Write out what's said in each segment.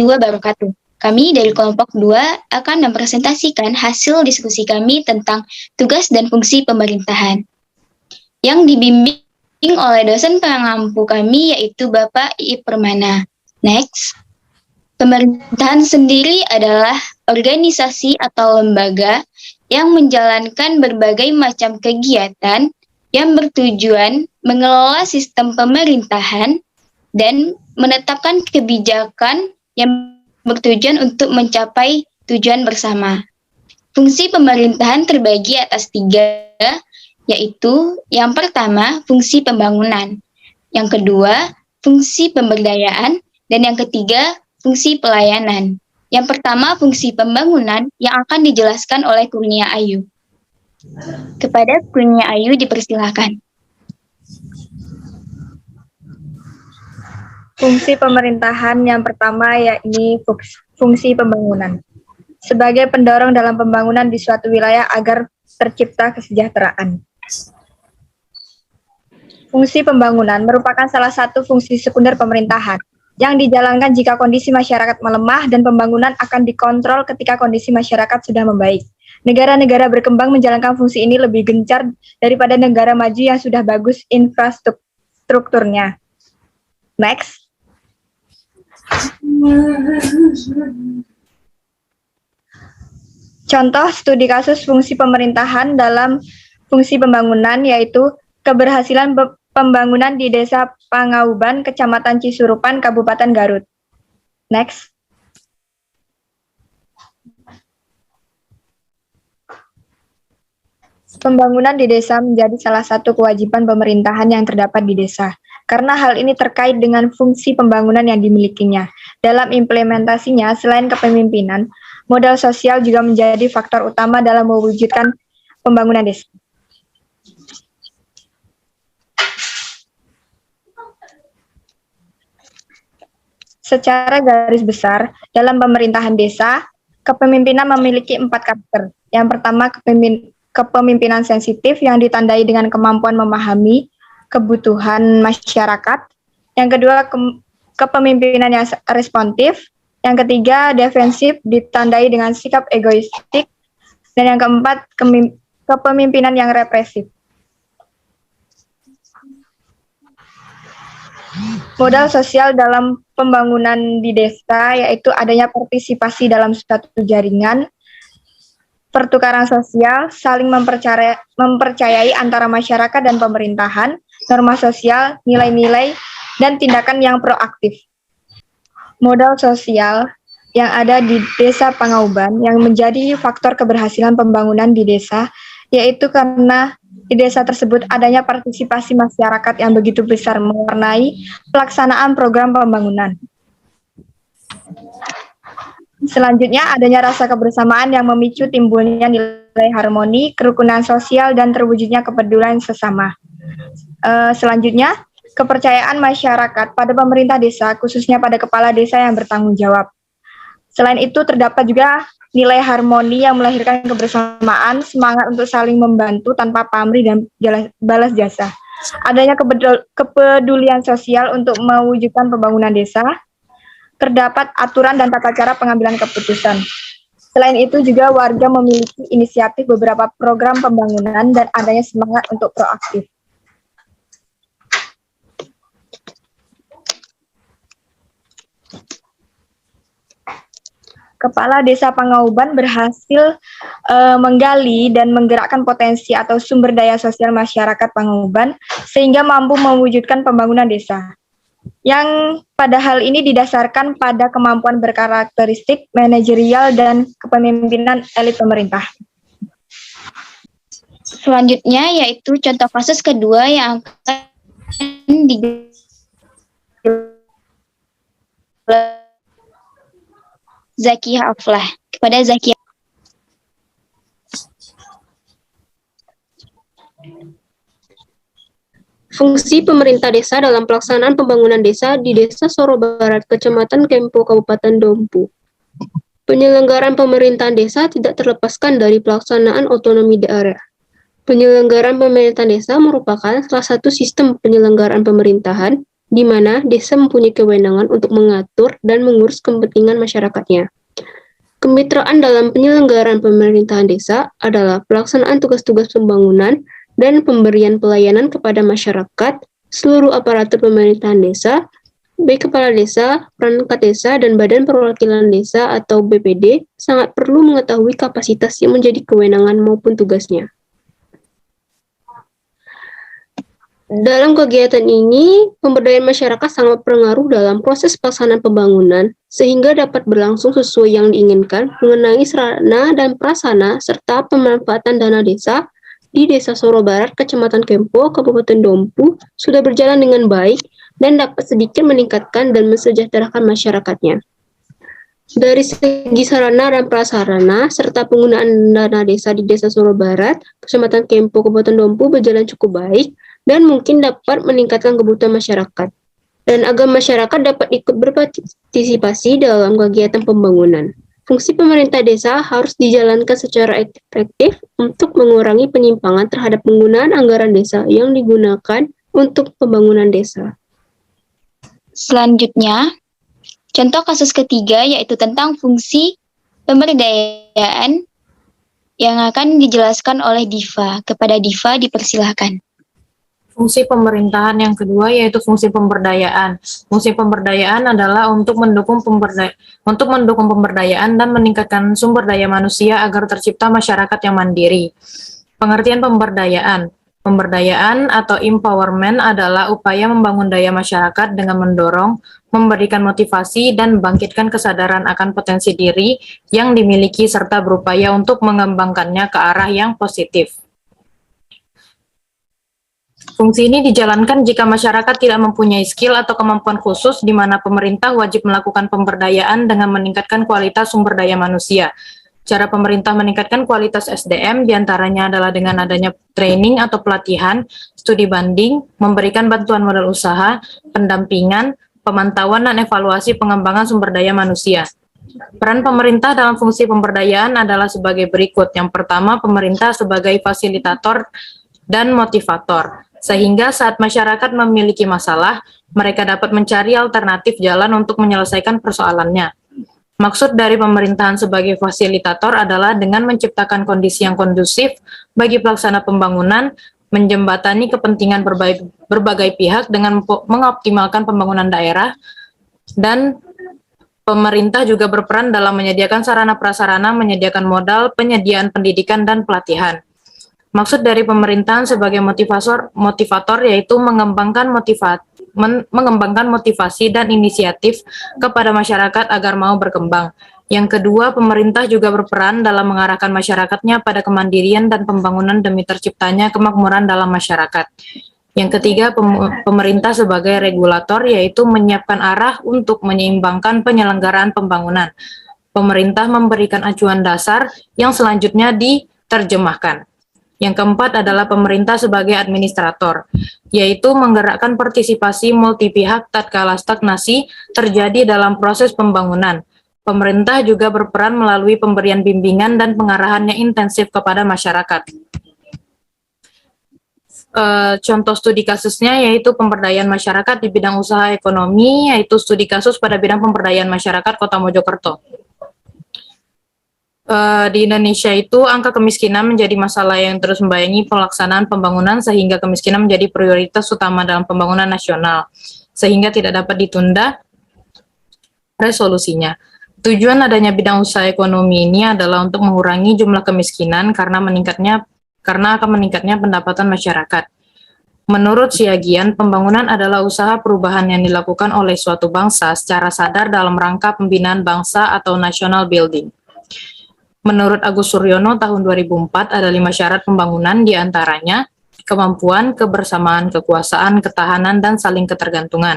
wabarakatuh. Kami dari kelompok 2 akan mempresentasikan hasil diskusi kami tentang tugas dan fungsi pemerintahan yang dibimbing oleh dosen pengampu kami yaitu Bapak I. Permana. Next. Pemerintahan sendiri adalah organisasi atau lembaga yang menjalankan berbagai macam kegiatan yang bertujuan mengelola sistem pemerintahan dan menetapkan kebijakan yang bertujuan untuk mencapai tujuan bersama. Fungsi pemerintahan terbagi atas 3, yaitu yang pertama, fungsi pembangunan, yang kedua, fungsi pemberdayaan, dan yang ketiga, fungsi pelayanan. Yang pertama, fungsi pembangunan yang akan dijelaskan oleh Kurnia Ayu. Kepada Kurnia Ayu dipersilahkan. Fungsi pemerintahan yang pertama yakni fungsi pembangunan. Sebagai pendorong dalam pembangunan di suatu wilayah agar tercipta kesejahteraan. Fungsi pembangunan merupakan salah satu fungsi sekunder pemerintahan yang dijalankan jika kondisi masyarakat melemah dan pembangunan akan dikontrol ketika kondisi masyarakat sudah membaik. Negara-negara berkembang menjalankan fungsi ini lebih gencar daripada negara maju yang sudah bagus infrastrukturnya. Next. Contoh studi kasus fungsi pemerintahan dalam fungsi pembangunan yaitu keberhasilan pembangunan di Desa Pangauban, Kecamatan Cisurupan, Kabupaten Garut. Next. Pembangunan di desa menjadi salah satu kewajiban pemerintahan yang terdapat di desa, karena hal ini terkait dengan fungsi pembangunan yang dimilikinya. Dalam implementasinya, selain kepemimpinan, modal sosial juga menjadi faktor utama dalam mewujudkan pembangunan desa. Secara garis besar, dalam pemerintahan desa, kepemimpinan memiliki 4 karakter. Yang pertama, kepemimpinan sensitif yang ditandai dengan kemampuan memahami kebutuhan masyarakat. Yang kedua, kepemimpinan yang responsif. Yang ketiga, defensif ditandai dengan sikap egoistik. Dan yang keempat, kepemimpinan yang represif. Modal sosial dalam pembangunan di desa yaitu adanya partisipasi dalam suatu jaringan, pertukaran sosial, saling mempercayai antara masyarakat dan pemerintahan, norma sosial, nilai-nilai, dan tindakan yang proaktif. Modal sosial yang ada di Desa Pangauban yang menjadi faktor keberhasilan pembangunan di desa yaitu karena di desa tersebut adanya partisipasi masyarakat yang begitu besar mewarnai pelaksanaan program pembangunan. Selanjutnya, adanya rasa kebersamaan yang memicu timbulnya nilai harmoni, kerukunan sosial, dan terwujudnya kepedulian sesama. Selanjutnya, kepercayaan masyarakat pada pemerintah desa, khususnya pada kepala desa yang bertanggung jawab. Selain itu, terdapat juga nilai harmoni yang melahirkan kebersamaan, semangat untuk saling membantu tanpa pamrih dan balas jasa. Adanya kepedulian sosial untuk mewujudkan pembangunan desa, terdapat aturan dan tata cara pengambilan keputusan. Selain itu juga warga memiliki inisiatif beberapa program pembangunan dan adanya semangat untuk proaktif. Kepala Desa Pangauban berhasil menggali dan menggerakkan potensi atau sumber daya sosial masyarakat Pangauban sehingga mampu mewujudkan pembangunan desa. Yang pada hal ini didasarkan pada kemampuan berkarakteristik manajerial dan kepemimpinan elit pemerintah. Selanjutnya yaitu contoh kasus kedua yang akan Zakiah Aflah. Kepada Zakiah. Fungsi pemerintah desa dalam pelaksanaan pembangunan desa di Desa Soro Barat, Kecamatan Kempo, Kabupaten Dompu. Penyelenggaraan pemerintahan desa tidak terlepaskan dari pelaksanaan otonomi daerah. Penyelenggaraan pemerintahan desa merupakan salah satu sistem penyelenggaraan pemerintahan di mana desa mempunyai kewenangan untuk mengatur dan mengurus kepentingan masyarakatnya. Kemitraan dalam penyelenggaraan pemerintahan desa adalah pelaksanaan tugas-tugas pembangunan dan pemberian pelayanan kepada masyarakat, seluruh aparatur pemerintahan desa, baik kepala desa, perangkat desa, dan badan perwakilan desa atau BPD sangat perlu mengetahui kapasitas yang menjadi kewenangan maupun tugasnya. Dalam kegiatan ini, pemberdayaan masyarakat sangat berpengaruh dalam proses pelaksanaan pembangunan, sehingga dapat berlangsung sesuai yang diinginkan mengenai sarana dan prasarana serta pemanfaatan dana desa di Desa Soro Barat, Kecamatan Kempo, Kabupaten Dompu, sudah berjalan dengan baik dan dapat sedikit meningkatkan dan mensejahterakan masyarakatnya. Dari segi sarana dan prasarana, serta penggunaan dana desa di Desa Soro Barat, Kecamatan Kempo, Kabupaten Dompu berjalan cukup baik, dan mungkin dapat meningkatkan kebutuhan masyarakat, dan agar masyarakat dapat ikut berpartisipasi dalam kegiatan pembangunan. Fungsi pemerintah desa harus dijalankan secara efektif untuk mengurangi penyimpangan terhadap penggunaan anggaran desa yang digunakan untuk pembangunan desa. Selanjutnya, contoh kasus ketiga yaitu tentang fungsi pemberdayaan yang akan dijelaskan oleh Diva. Kepada Diva dipersilahkan. Fungsi pemerintahan yang kedua yaitu fungsi pemberdayaan. Fungsi pemberdayaan adalah untuk mendukung pemberdayaan dan meningkatkan sumber daya manusia agar tercipta masyarakat yang mandiri. Pengertian pemberdayaan. Pemberdayaan atau empowerment adalah upaya membangun daya masyarakat dengan mendorong, memberikan motivasi, dan bangkitkan kesadaran akan potensi diri yang dimiliki serta berupaya untuk mengembangkannya ke arah yang positif. Fungsi ini dijalankan jika masyarakat tidak mempunyai skill atau kemampuan khusus, di mana pemerintah wajib melakukan pemberdayaan dengan meningkatkan kualitas sumber daya manusia. Cara pemerintah meningkatkan kualitas SDM diantaranya adalah dengan adanya training atau pelatihan, studi banding, memberikan bantuan modal usaha, pendampingan, pemantauan dan evaluasi pengembangan sumber daya manusia. Peran pemerintah dalam fungsi pemberdayaan adalah sebagai berikut. Yang pertama, pemerintah sebagai fasilitator dan motivator, sehingga saat masyarakat memiliki masalah, mereka dapat mencari alternatif jalan untuk menyelesaikan persoalannya. Maksud dari pemerintahan sebagai fasilitator adalah dengan menciptakan kondisi yang kondusif bagi pelaksana pembangunan, menjembatani kepentingan berbagai pihak dengan mengoptimalkan pembangunan daerah, dan pemerintah juga berperan dalam menyediakan sarana prasarana, menyediakan modal, penyediaan pendidikan, dan pelatihan. Maksud dari pemerintahan sebagai motivator yaitu mengembangkan motivasi dan inisiatif kepada masyarakat agar mau berkembang. Yang kedua, pemerintah juga berperan dalam mengarahkan masyarakatnya pada kemandirian dan pembangunan demi terciptanya kemakmuran dalam masyarakat. Yang ketiga, pemerintah sebagai regulator yaitu menyiapkan arah untuk menyeimbangkan penyelenggaraan pembangunan. Pemerintah memberikan acuan dasar yang selanjutnya diterjemahkan. Yang keempat adalah pemerintah sebagai administrator, yaitu menggerakkan partisipasi multi pihak tatkala stagnasi terjadi dalam proses pembangunan. Pemerintah juga berperan melalui pemberian bimbingan dan pengarahan yang intensif kepada masyarakat. Contoh studi kasusnya yaitu pemberdayaan masyarakat di bidang usaha ekonomi, yaitu studi kasus pada bidang pemberdayaan masyarakat Kota Mojokerto. Di Indonesia itu angka kemiskinan menjadi masalah yang terus membayangi pelaksanaan pembangunan, sehingga kemiskinan menjadi prioritas utama dalam pembangunan nasional, sehingga tidak dapat ditunda resolusinya. Tujuan adanya bidang usaha ekonomi ini adalah untuk mengurangi jumlah kemiskinan karena akan meningkatnya pendapatan masyarakat. Menurut Siagian, pembangunan adalah usaha perubahan yang dilakukan oleh suatu bangsa secara sadar dalam rangka pembinaan bangsa atau national building. Menurut Agus Suryono tahun 2004 ada 5 syarat pembangunan, diantaranya kemampuan, kebersamaan, kekuasaan, ketahanan, dan saling ketergantungan.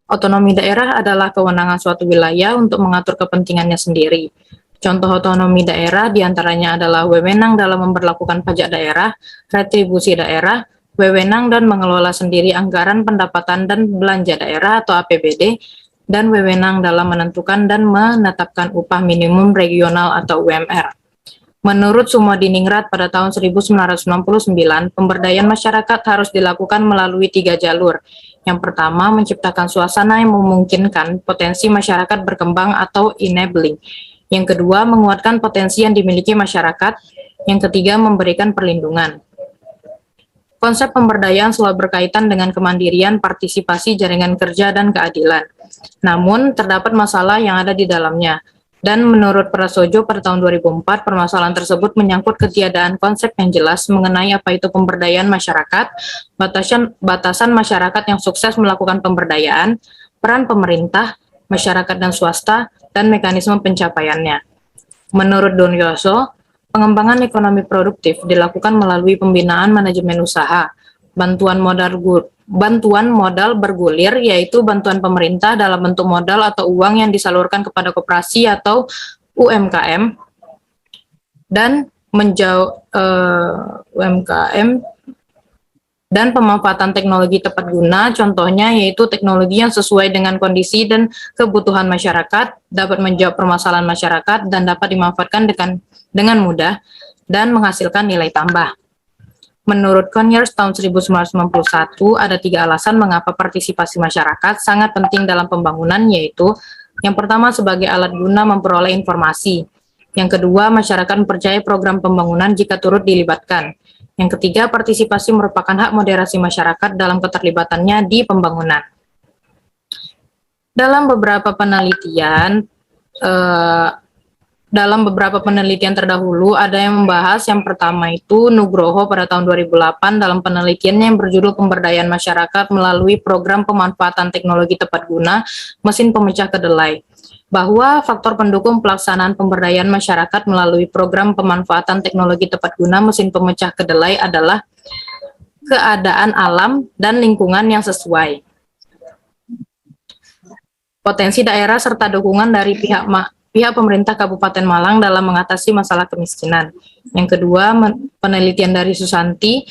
Otonomi daerah adalah kewenangan suatu wilayah untuk mengatur kepentingannya sendiri. Contoh otonomi daerah diantaranya adalah wewenang dalam memberlakukan pajak daerah, retribusi daerah, wewenang dan mengelola sendiri anggaran pendapatan dan belanja daerah atau APBD, dan wewenang dalam menentukan dan menetapkan upah minimum regional atau UMR. Menurut Sumodiningrat pada tahun 1999, pemberdayaan masyarakat harus dilakukan melalui 3 jalur. Yang pertama, menciptakan suasana yang memungkinkan potensi masyarakat berkembang atau enabling. Yang kedua, menguatkan potensi yang dimiliki masyarakat. Yang ketiga, memberikan perlindungan. Konsep pemberdayaan selalu berkaitan dengan kemandirian, partisipasi, jaringan kerja, dan keadilan. Namun, terdapat masalah yang ada di dalamnya. Dan menurut Prasojo pada tahun 2004, permasalahan tersebut menyangkut ketiadaan konsep yang jelas mengenai apa itu pemberdayaan masyarakat, batasan masyarakat yang sukses melakukan pemberdayaan, peran pemerintah, masyarakat dan swasta, dan mekanisme pencapaiannya. Menurut Don Yoso, pengembangan ekonomi produktif dilakukan melalui pembinaan manajemen usaha, bantuan modal bergulir, yaitu bantuan pemerintah dalam bentuk modal atau uang yang disalurkan kepada koperasi atau UMKM, dan UMKM dan pemanfaatan teknologi tepat guna, contohnya yaitu teknologi yang sesuai dengan kondisi dan kebutuhan masyarakat, dapat menjawab permasalahan masyarakat, dan dapat dimanfaatkan dengan mudah dan menghasilkan nilai tambah. Menurut Conyers tahun 1991, ada 3 alasan mengapa partisipasi masyarakat sangat penting dalam pembangunan, yaitu yang pertama sebagai alat guna memperoleh informasi. Yang kedua, masyarakat mempercayai program pembangunan jika turut dilibatkan. Yang ketiga, partisipasi merupakan hak moderasi masyarakat dalam keterlibatannya di pembangunan. Dalam beberapa penelitian terdahulu ada yang membahas, yang pertama itu Nugroho pada tahun 2008 dalam penelitiannya yang berjudul Pemberdayaan Masyarakat melalui Program Pemanfaatan Teknologi Tepat Guna Mesin Pemecah Kedelai, bahwa faktor pendukung pelaksanaan pemberdayaan masyarakat melalui Program Pemanfaatan Teknologi Tepat Guna Mesin Pemecah Kedelai adalah keadaan alam dan lingkungan yang sesuai, potensi daerah serta dukungan dari pihak pemerintah Kabupaten Malang dalam mengatasi masalah kemiskinan. Yang kedua, penelitian dari Susanti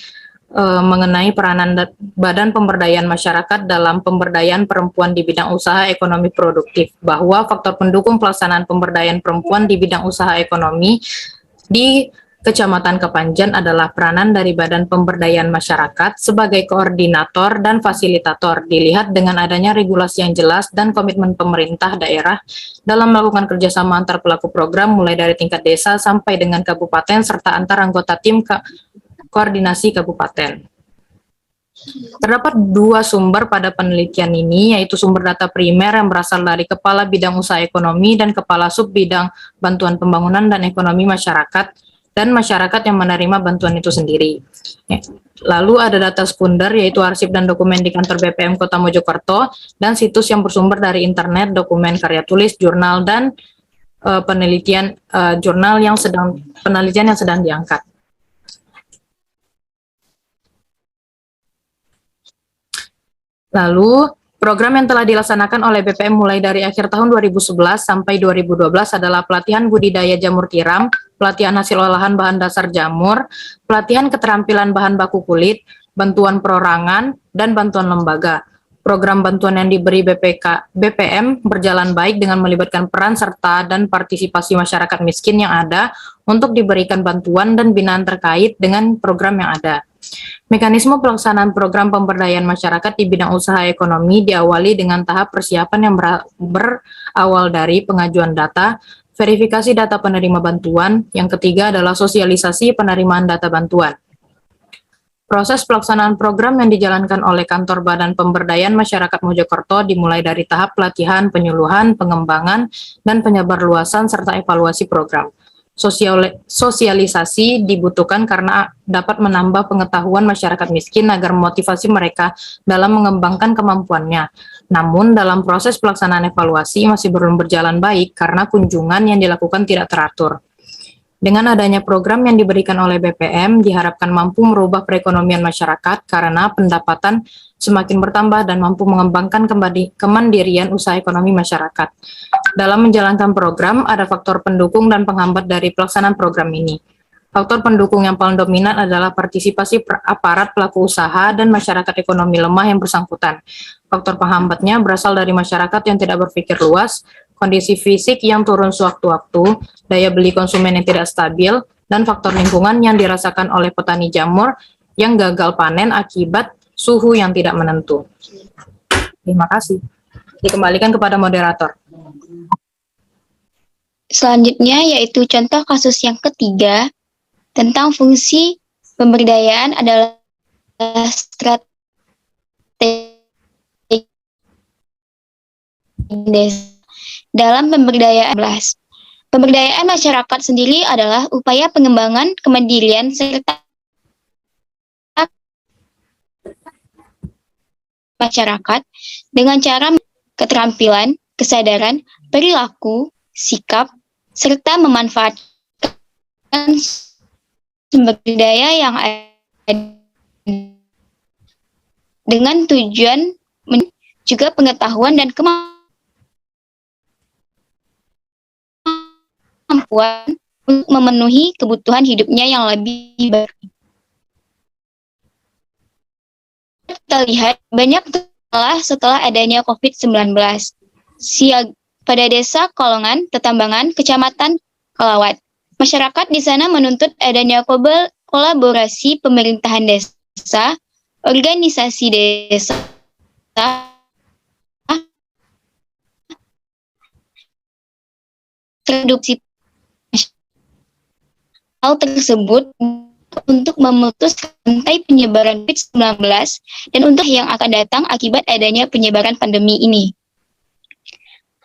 mengenai peranan Badan Pemberdayaan Masyarakat dalam pemberdayaan perempuan di bidang usaha ekonomi produktif, bahwa faktor pendukung pelaksanaan pemberdayaan perempuan di bidang usaha ekonomi di Kecamatan Kepanjen adalah peranan dari Badan Pemberdayaan Masyarakat sebagai koordinator dan fasilitator, dilihat dengan adanya regulasi yang jelas dan komitmen pemerintah daerah dalam melakukan kerjasama antar pelaku program mulai dari tingkat desa sampai dengan kabupaten serta antar anggota tim koordinasi kabupaten. Terdapat 2 sumber pada penelitian ini, yaitu sumber data primer yang berasal dari Kepala Bidang Usaha Ekonomi dan Kepala Sub Bidang Bantuan Pembangunan dan Ekonomi Masyarakat, dan masyarakat yang menerima bantuan itu sendiri. Lalu ada data sekunder, yaitu arsip dan dokumen di kantor BPM Kota Mojokerto, dan situs yang bersumber dari internet, dokumen karya tulis, jurnal, dan penelitian yang sedang diangkat. Lalu, program yang telah dilaksanakan oleh BPM mulai dari akhir tahun 2011 sampai 2012 adalah pelatihan budidaya jamur tiram, pelatihan hasil olahan bahan dasar jamur, pelatihan keterampilan bahan baku kulit, bantuan perorangan, dan bantuan lembaga. Program bantuan yang diberi BPM berjalan baik dengan melibatkan peran serta dan partisipasi masyarakat miskin yang ada untuk diberikan bantuan dan binaan terkait dengan program yang ada. Mekanisme pelaksanaan program pemberdayaan masyarakat di bidang usaha ekonomi diawali dengan tahap persiapan yang berawal dari pengajuan data, verifikasi data penerima bantuan, yang ketiga adalah sosialisasi penerimaan data bantuan. Proses pelaksanaan program yang dijalankan oleh Kantor Badan Pemberdayaan Masyarakat Mojokerto dimulai dari tahap pelatihan, penyuluhan, pengembangan, dan penyebarluasan serta evaluasi program. Sosialisasi dibutuhkan karena dapat menambah pengetahuan masyarakat miskin agar memotivasi mereka dalam mengembangkan kemampuannya. Namun, dalam proses pelaksanaan evaluasi masih belum berjalan baik karena kunjungan yang dilakukan tidak teratur. Dengan adanya program yang diberikan oleh BPM, diharapkan mampu merubah perekonomian masyarakat karena pendapatan semakin bertambah dan mampu mengembangkan kemandirian usaha ekonomi masyarakat. Dalam menjalankan program, ada faktor pendukung dan penghambat dari pelaksanaan program ini. Faktor pendukung yang paling dominan adalah partisipasi aparat pelaku usaha dan masyarakat ekonomi lemah yang bersangkutan. Faktor penghambatnya berasal dari masyarakat yang tidak berpikir luas, kondisi fisik yang turun sewaktu-waktu, daya beli konsumen yang tidak stabil, dan faktor lingkungan yang dirasakan oleh petani jamur yang gagal panen akibat suhu yang tidak menentu. Terima kasih. Dikembalikan kepada moderator. Selanjutnya yaitu contoh kasus yang ketiga tentang fungsi pemberdayaan adalah strategi desa. Dalam pemberdayaan 11. Pemberdayaan masyarakat sendiri adalah upaya pengembangan kemandirian serta masyarakat dengan cara keterampilan, kesadaran, perilaku, sikap, serta memanfaatkan sumber daya yang ada dengan tujuan juga pengetahuan dan kemampuan untuk memenuhi kebutuhan hidupnya yang lebih baik. Kita lihat banyak setelah adanya COVID-19. Pada desa Kolongan, Tetambangan, Kecamatan Kelawat. Masyarakat di sana menuntut adanya kolaborasi pemerintahan desa, organisasi desa, reduksi hal tersebut untuk memutus rantai penyebaran COVID-19 dan untuk yang akan datang akibat adanya penyebaran pandemi ini.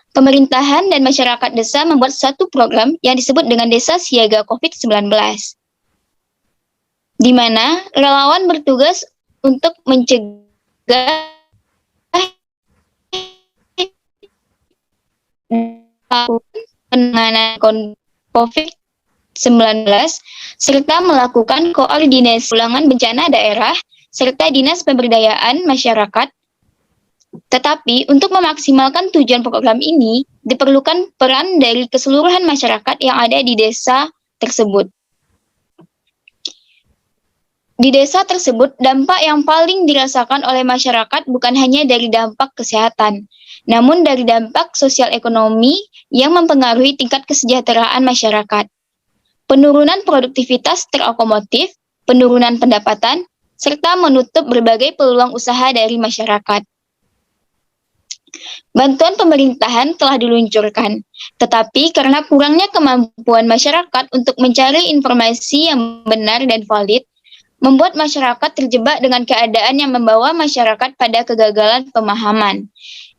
Pemerintahan dan masyarakat desa membuat satu program yang disebut dengan Desa Siaga COVID-19, di mana relawan bertugas untuk mencegah penanganan COVID-19 serta melakukan koordinasi ulangan bencana daerah serta dinas pemberdayaan masyarakat. Tetapi untuk memaksimalkan tujuan program ini diperlukan peran dari keseluruhan masyarakat yang ada di desa tersebut. Di desa tersebut, dampak yang paling dirasakan oleh masyarakat bukan hanya dari dampak kesehatan, namun dari dampak sosial ekonomi yang mempengaruhi tingkat kesejahteraan masyarakat. Penurunan produktivitas terakomotif, penurunan pendapatan, serta menutup berbagai peluang usaha dari masyarakat. Bantuan pemerintahan telah diluncurkan, tetapi karena kurangnya kemampuan masyarakat untuk mencari informasi yang benar dan valid, membuat masyarakat terjebak dengan keadaan yang membawa masyarakat pada kegagalan pemahaman,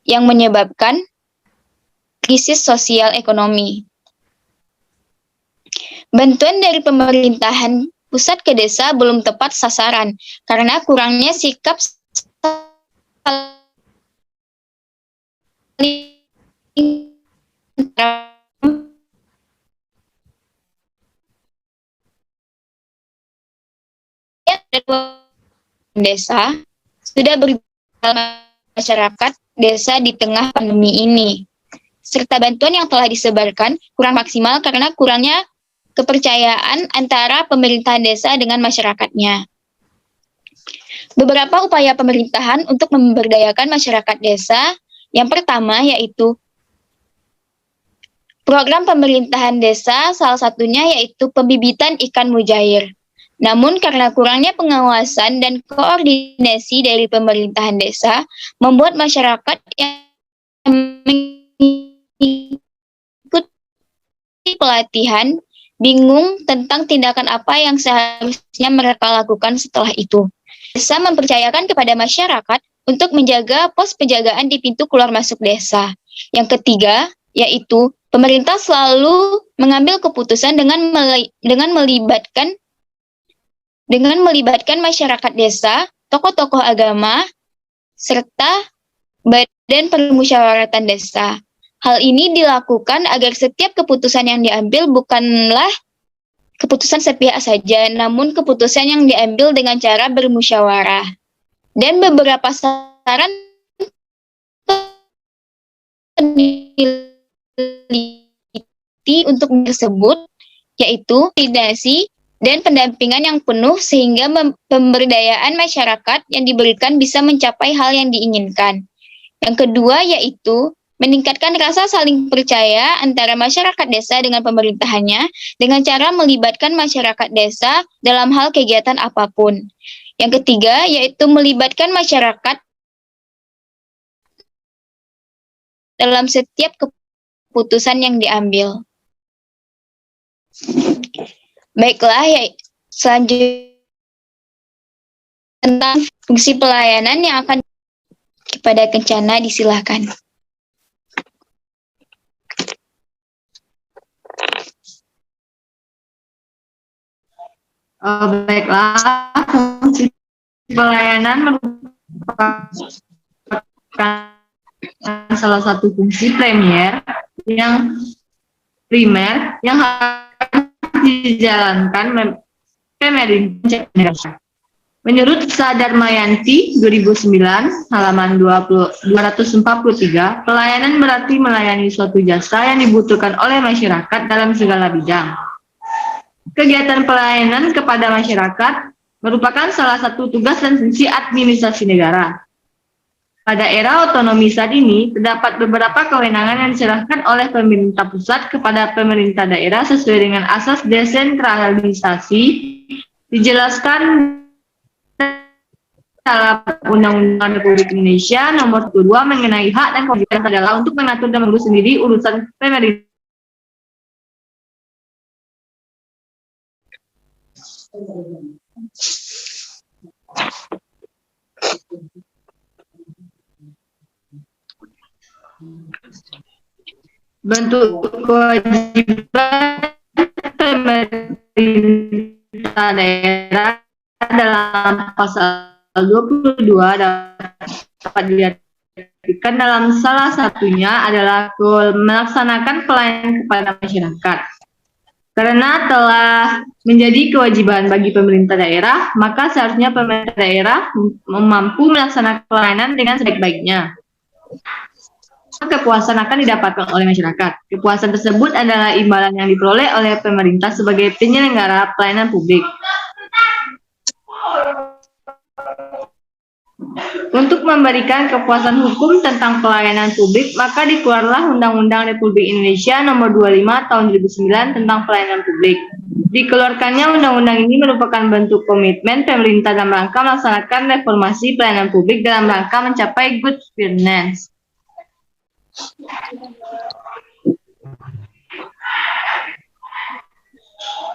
yang menyebabkan krisis sosial ekonomi. Bantuan dari pemerintahan pusat ke desa belum tepat sasaran, karena kurangnya sikap desa sudah berjalan masyarakat desa di tengah pandemi ini, serta bantuan yang telah disebarkan kurang maksimal karena kurangnya kepercayaan antara pemerintahan desa dengan masyarakatnya. Beberapa upaya pemerintahan untuk memberdayakan masyarakat desa, yang pertama yaitu program pemerintahan desa, salah satunya yaitu pembibitan ikan mujair. Namun karena kurangnya pengawasan dan koordinasi dari pemerintahan desa, membuat masyarakat yang mengikuti pelatihan bingung tentang tindakan apa yang seharusnya mereka lakukan setelah itu. Desa mempercayakan kepada masyarakat untuk menjaga pos penjagaan di pintu keluar masuk desa. Yang ketiga, yaitu pemerintah selalu mengambil keputusan dengan melibatkan masyarakat desa, tokoh-tokoh agama, serta badan permusyawaratan desa. Hal ini dilakukan agar setiap keputusan yang diambil bukanlah keputusan sepihak saja, namun keputusan yang diambil dengan cara bermusyawarah. Dan beberapa saran peneliti untuk tersebut yaitu koordinasi dan pendampingan yang penuh sehingga pemberdayaan masyarakat yang diberikan bisa mencapai hal yang diinginkan. Yang kedua yaitu meningkatkan rasa saling percaya antara masyarakat desa dengan pemerintahannya dengan cara melibatkan masyarakat desa dalam hal kegiatan apapun. Yang ketiga, yaitu melibatkan masyarakat dalam setiap keputusan yang diambil. Baiklah, ya, selanjutnya tentang fungsi pelayanan yang akan kepada Kencana, disilahkan. Baiklah, fungsi pelayanan merupakan salah satu fungsi primer yang harus dijalankan pemerintah. Menurut Sadar Mayanti 2009 halaman 243, pelayanan berarti melayani suatu jasa yang dibutuhkan oleh masyarakat dalam segala bidang. Kegiatan pelayanan kepada masyarakat merupakan salah satu tugas dan fungsi administrasi negara. Pada era otonomi saat ini, terdapat beberapa kewenangan yang diserahkan oleh pemerintah pusat kepada pemerintah daerah sesuai dengan asas desentralisasi, dijelaskan dalam Undang-Undang Republik Indonesia Nomor 22 mengenai hak dan kewajiban adalah untuk mengatur dan mengurus sendiri urusan pemerintah. Bentuk kewajiban pemerintah daerah dalam pasal 22 dapat diartikan dalam salah satunya adalah melaksanakan pelayanan kepada masyarakat. Karena telah menjadi kewajiban bagi pemerintah daerah, maka seharusnya pemerintah daerah mampu melaksanakan pelayanan dengan sebaik-baiknya. Kepuasan akan didapatkan oleh masyarakat. Kepuasan tersebut adalah imbalan yang diperoleh oleh pemerintah sebagai penyelenggara pelayanan publik. Untuk memberikan kepuasan hukum tentang pelayanan publik, maka dikeluarlah Undang-Undang Republik Indonesia Nomor 25 Tahun 2009 tentang pelayanan publik. Dikeluarkannya undang-undang ini merupakan bentuk komitmen pemerintah dalam rangka melaksanakan reformasi pelayanan publik dalam rangka mencapai good governance.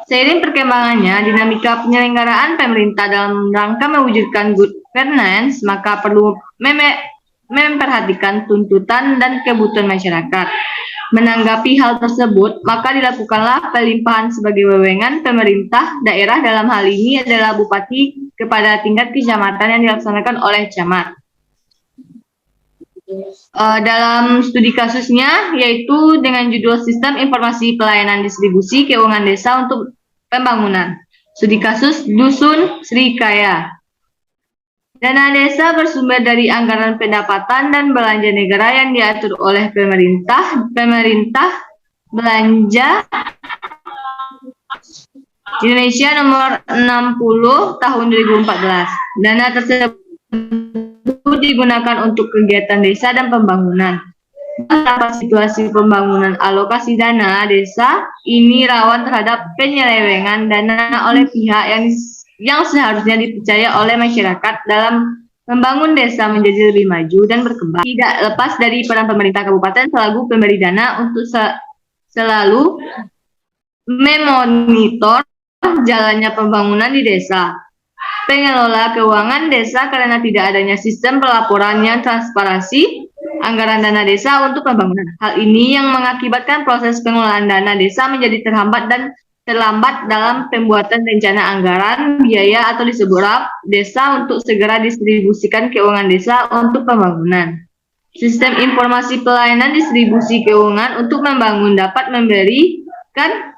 Seiring perkembangannya, dinamika penyelenggaraan pemerintah dalam rangka mewujudkan good governance, maka perlu memperhatikan tuntutan dan kebutuhan masyarakat. Menanggapi hal tersebut, maka dilakukanlah pelimpahan sebagai wewengan pemerintah daerah, dalam hal ini adalah bupati, kepada tingkat kecamatan yang dilaksanakan oleh camat. Dalam studi kasusnya, yaitu dengan judul Sistem Informasi Pelayanan Distribusi Keuangan Desa untuk Pembangunan. Studi kasus Dusun Srikaya. Dana desa bersumber dari anggaran pendapatan dan belanja negara yang diatur oleh pemerintah belanja Indonesia Nomor 60 Tahun 2014. Dana tersebut digunakan untuk kegiatan desa dan pembangunan. Dalam situasi pembangunan alokasi dana desa ini rawan terhadap penyelewengan dana oleh pihak yang seharusnya dipercaya oleh masyarakat dalam membangun desa menjadi lebih maju dan berkembang. Tidak lepas dari peran pemerintah kabupaten selaku pemberi dana untuk selalu memonitor jalannya pembangunan di desa. Pengelola keuangan desa karena tidak adanya sistem pelaporan yang transparansi anggaran dana desa untuk pembangunan. Hal ini yang mengakibatkan proses pengelolaan dana desa menjadi terlambat dalam pembuatan rencana anggaran, biaya atau disebut RAP desa untuk segera distribusikan keuangan desa untuk pembangunan. Sistem informasi pelayanan distribusi keuangan untuk membangun dapat memberikan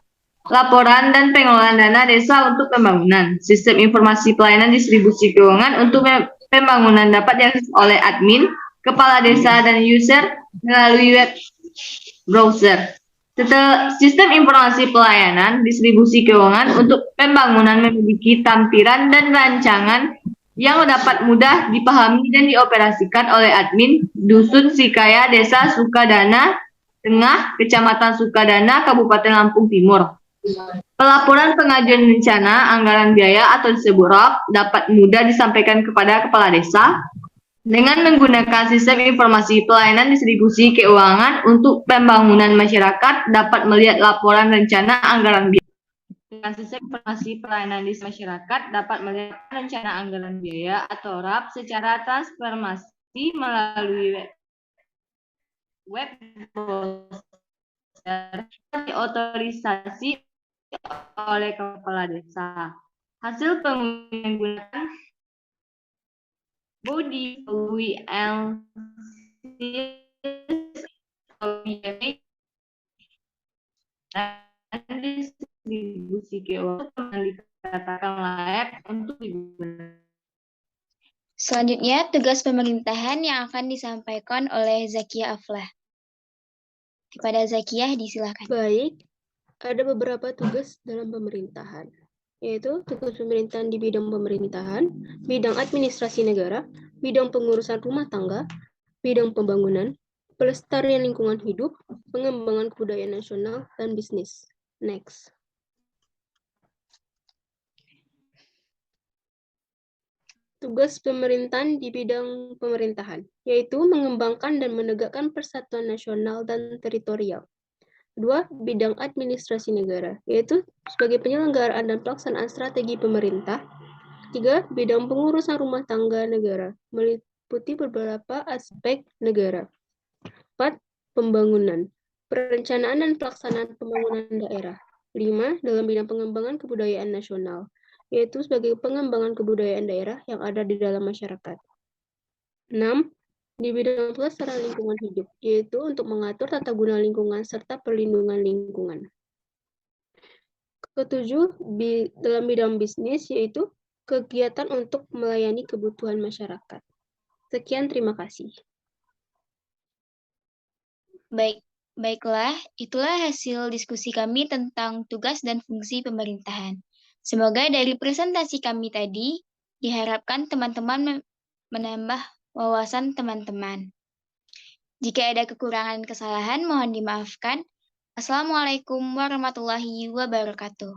laporan dan pengelolaan dana desa untuk pembangunan. Sistem informasi pelayanan distribusi keuangan untuk pembangunan dapat diakses oleh admin, kepala desa, dan user melalui web browser. Sistem informasi pelayanan distribusi keuangan untuk pembangunan memiliki tampilan dan rancangan yang dapat mudah dipahami dan dioperasikan oleh admin Dusun Sikaya Desa Sukadana Tengah, Kecamatan Sukadana, Kabupaten Lampung Timur. Pelaporan pengajuan rencana anggaran biaya atau disebut RAP dapat mudah disampaikan kepada kepala desa dengan menggunakan sistem informasi pelayanan distribusi keuangan untuk pembangunan masyarakat dapat melihat laporan rencana anggaran biaya. Dengan sistem informasi pelayanan di masyarakat dapat melihat rencana anggaran biaya atau RAP secara transformasi melalui web browser otorisasi oleh kepala desa. Hasil penggunaan body WLC dan distribusi keuangan dikatakan layak untuk digunakan. Selanjutnya, tugas pemerintahan yang akan disampaikan oleh Zakia Aflah. Kepada Zakia, disilakan. Baik, ada beberapa tugas dalam pemerintahan, yaitu tugas pemerintahan di bidang pemerintahan, bidang administrasi negara, bidang pengurusan rumah tangga, bidang pembangunan, pelestarian lingkungan hidup, pengembangan kebudayaan nasional, dan bisnis. Next. Tugas pemerintahan di bidang pemerintahan, yaitu mengembangkan dan menegakkan persatuan nasional dan teritorial. Kedua, bidang administrasi negara, yaitu sebagai penyelenggaraan dan pelaksanaan strategi pemerintah. Tiga, bidang pengurusan rumah tangga negara, meliputi beberapa aspek negara. 4. Pembangunan, perencanaan dan pelaksanaan pembangunan daerah. 5. Dalam bidang pengembangan kebudayaan nasional, yaitu sebagai pengembangan kebudayaan daerah yang ada di dalam masyarakat. 6. Di bidang pelestarian lingkungan hidup, yaitu untuk mengatur tata guna lingkungan serta perlindungan lingkungan. Ketujuh, dalam bidang bisnis, yaitu kegiatan untuk melayani kebutuhan masyarakat. Sekian, terima kasih. Baiklah, itulah hasil diskusi kami tentang tugas dan fungsi pemerintahan. Semoga dari presentasi kami tadi diharapkan teman-teman menambah wawasan teman-teman. Jika ada kekurangan kesalahan, mohon dimaafkan. Assalamualaikum warahmatullahi wabarakatuh.